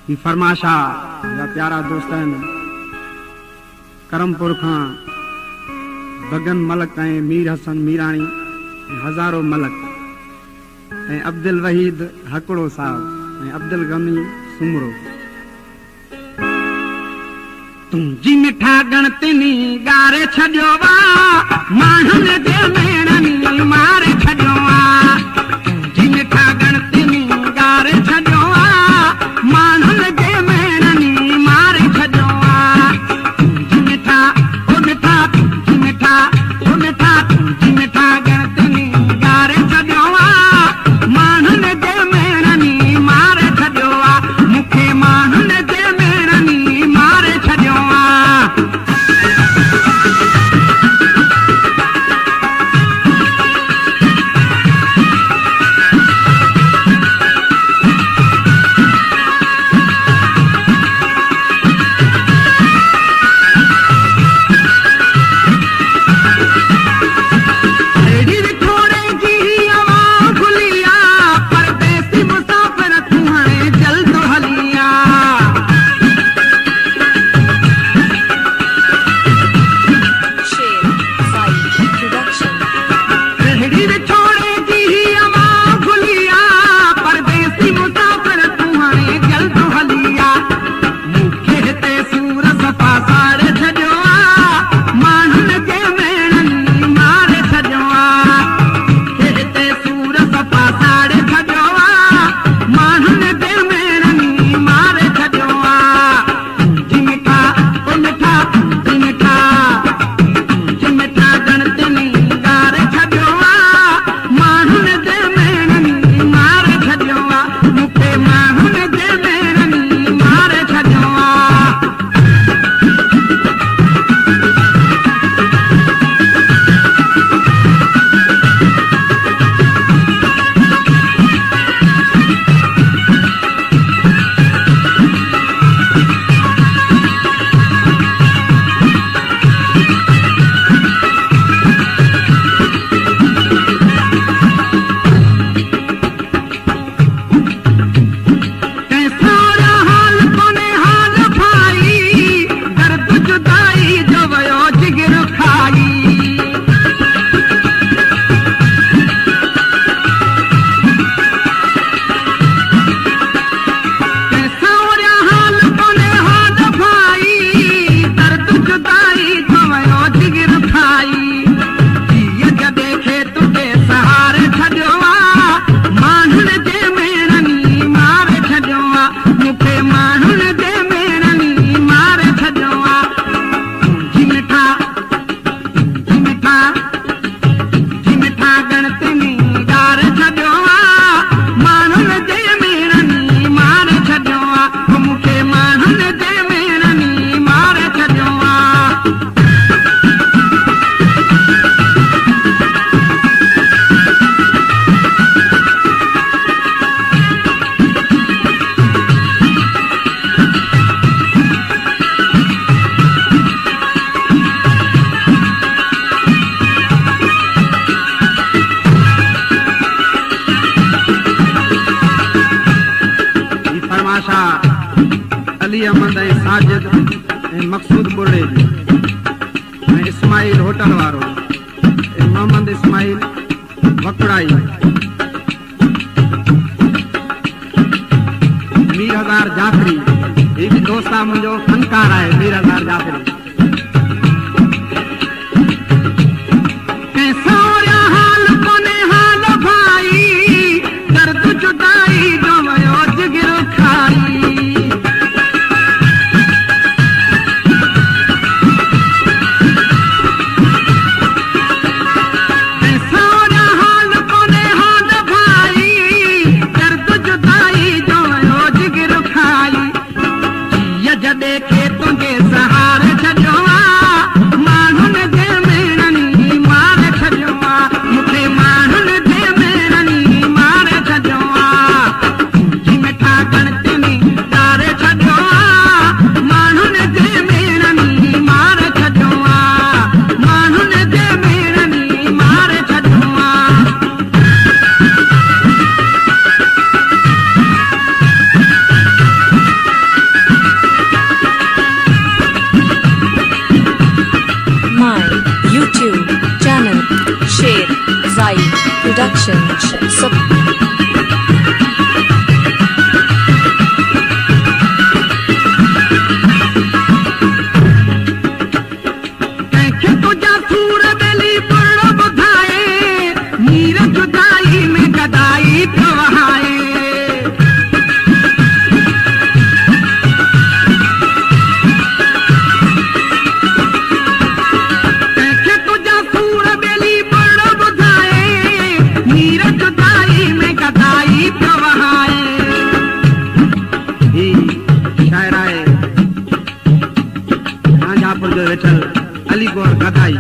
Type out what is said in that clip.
ही फरमाशा जा प्यारा दोस्त आहिनि करमपुर खां बगन मलक ऐं मीर हसन मीराणी हज़ारो मलक ऐं अब्दुल वहीद हकड़ो साहब ऐं अब्दुल गमी सुमरो। तुंहिंजी मिठा गणतिनी ॻारे छॾियो वा माण्हुनि जे मेणनि मारे छॾियो वा। तुंहिंजी मिठा गणतिनी ॻारे छॾियो वा माण्हुनि जे मेणनि मारे छॾियो वा। तुंहिंजी मिठा ओ मिठा तुंहिंजी मिठा ओ मिठा तुंहिंजी मिठा गणतिनी ॻारे छॾियो वा माण्हुनि जे मेणनि मारे छॾियो वा। मूंखे माण्हुनि जे मेणनि मारे छॾियो वा। अली अहमद ऐं साजिद ऐं मक़सूद बुर्रे ऐं इस्माइल होटल वारो ऐं मोहम्मद इस्माइल वकड़ाई मीर हज़ार जाफ़री ही बि दोस्त आहे मुंहिंजो फनकार आहे मीर हज़ार जाफ़री। जॾहिं खे तुंहिंजे सहारे छॾियो Production. कंहिंखे तुंहिंजा सूर बेली पुरण ॿुधाए नीर जुदाई में गदाई पियो वहाए कंहिंखे तुंहिंजा सूर बेली पुरण ॿुधाए नीर जुदाई में गदाई पियो वहाए ही शायर आहे शाहजहांपुर जो वेठल अली गौर गदाई